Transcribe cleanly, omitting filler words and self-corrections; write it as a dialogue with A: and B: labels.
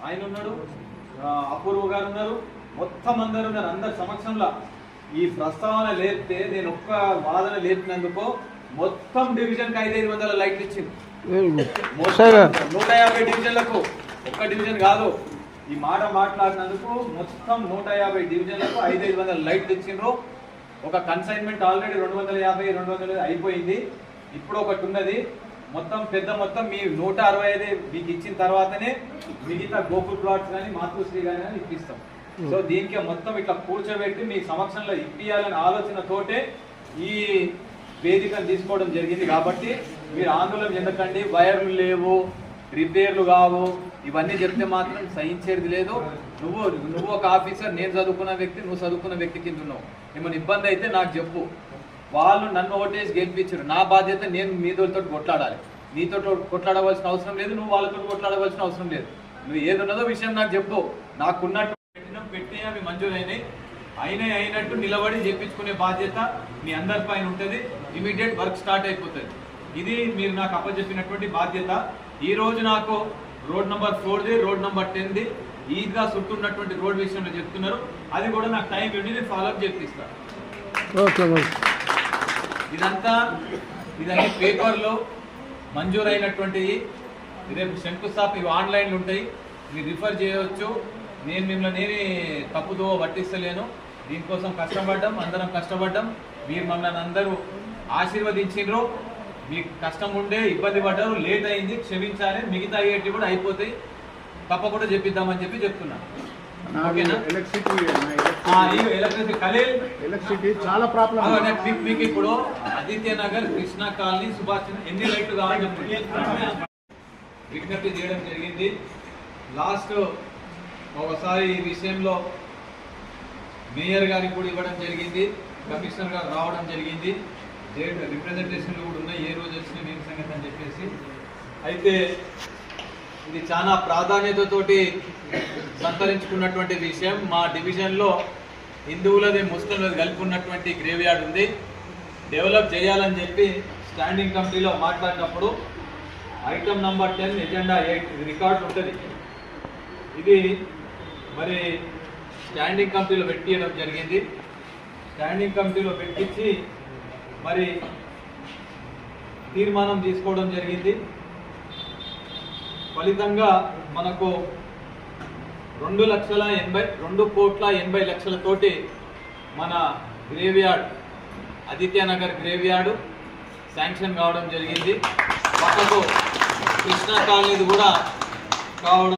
A: ఆయన ఉన్నాడు, అపూర్వ గారు ఉన్నారు, మొత్తం అందరు ఉన్నారు. అందరి సమక్షంలో ఈ ప్రస్తావన లేపితే నేను ఒక్క వాదన లేపినందుకు మొత్తం డివిజన్కి 500 లైట్లు ఇచ్చింది. 150 డివిజన్లకు, ఒక్క డివిజన్ కాదు, ఈ మాట మాట్లాడినందుకు మొత్తం 150 డివిజన్లకు 500 లైట్లు ఇచ్చిండ్రు. ఒక కన్సైన్మెంట్ ఆల్రెడీ 250 అయిపోయింది. ఇప్పుడు ఒకటి ఉన్నది, మొత్తం పెద్ద మొత్తం మీ 165 మీకు ఇచ్చిన తర్వాతనే మిగతా గోకుల్ ప్లాట్స్ కానీ మాతృశ్రీ కానీ ఇప్పిస్తాం. సో దీనికి మొత్తం ఇట్లా కూర్చోబెట్టి మీ సమక్షంలో ఇప్పియాలనే ఆలోచనతోటే ఈ వేదికను తీసుకోవడం జరిగింది. కాబట్టి మీరు ఆందోళన చెందకండి. వైర్లు లేవు, రిపేర్లు కావు, ఇవన్నీ చెప్తే మాత్రం సహించేది లేదు. నువ్వు ఒక ఆఫీసర్, నేను చదువుకున్న వ్యక్తి, నువ్వు చదువుకున్న వ్యక్తి కింద ఉన్నావు. ఏమైనా ఇబ్బంది అయితే నాకు చెప్పు. వాళ్ళు నన్ను ఓటేసి గెలిపించారు, నా బాధ్యత నేను మీదోళ్ళతో కొట్లాడాలి. నీతో కొట్లాడవలసిన అవసరం లేదు, నువ్వు వాళ్ళతో కొట్లాడవలసిన అవసరం లేదు. నువ్వు ఏది ఉన్నదో విషయం నాకు చెప్పు. నాకున్నట్టు పెట్టి అవి మంజూరైనాయి, అయినట్టు నిలబడి చేయించుకునే బాధ్యత మీ అందరి పైన ఉంటుంది. ఇమీడియట్ వర్క్ స్టార్ట్ అయిపోతుంది. ఇది మీరు నాకు అప్పచెప్పినటువంటి బాధ్యత. ఈ రోజు నాకు రోడ్ నెంబర్ 4ది, రోడ్ నెంబర్ 10ది ఈద్గా చుట్టూన్నటువంటి రోడ్ విషయంలో చెప్తున్నారు. అది కూడా నాకు టైం ఇవ్వండి, నేను ఫాలోఅప్ చేపిస్తాను. ఇదన్నీ పేపర్లో మంజూరైనటువంటివి. రేపు శంకుస్థాపన ఇవి ఆన్లైన్లు ఉంటాయి, మీరు రిఫర్ చేయవచ్చు. నేను మిమ్మల్ని తప్పుదో పట్టిస్తలేను. దీనికోసం కష్టపడ్డాం, అందరం కష్టపడ్డాం. మీరు మమ్మల్ని అందరూ ఆశీర్వదించిండ్రు. మీకు కష్టం ఉండే, ఇబ్బంది పడ్డారు, లేట్ అయింది, క్షమించాలి. మిగతా అయ్యేటి కూడా అయిపోతాయి, తప్పకుండా చెప్పిద్దామని చెప్తున్నా. ఓకేనా? ఎలక్ట్రిసిటీ చాలా ప్రాబ్లం. మీకు ఇప్పుడు ఆదిత్య నగర్, కృష్ణా కాలనీ, సుభాష్ ఎన్ని లైట్లు కావాలని చెప్పి విజ్ఞప్తి చేయడం జరిగింది. లాస్ట్ ఒకసారి ఈ విషయంలో మేయర్ గారికి కూడా ఇవ్వడం జరిగింది, కమిషనర్ గారు రావడం జరిగింది, రిప్రజెంటేషన్లు కూడా ఉన్నాయి, ఏ రోజు వచ్చిన నేను సంగతి అని చెప్పేసి. అయితే ఇది చాలా ప్రాధాన్యతతోటి సంతరించుకున్నటువంటి విషయం. మా డివిజన్లో హిందువులది ముస్లింలది కలిపి ఉన్నటువంటి గ్రేవ్ యార్డ్ ఉంది, డెవలప్ చేయాలని చెప్పి స్టాండింగ్ కమిటీలో మాట్లాడినప్పుడు ఐటమ్ నంబర్ 10 ఎజెండా 8 ఇది రికార్డు ఉంటుంది. ఇది మరి స్టాండింగ్ కమిటీలో పెట్టియడం జరిగింది. స్టాండింగ్ కమిటీలో పెట్టించి మరి తీర్మానం తీసుకోవడం జరిగింది. ఫలితంగా మనకు 2,80,00,000 మన grave yard, Aditya Nagar grave yard sanction కావడం జరిగింది. పక్కకు కృష్ణా కాలనీది కూడా కావడం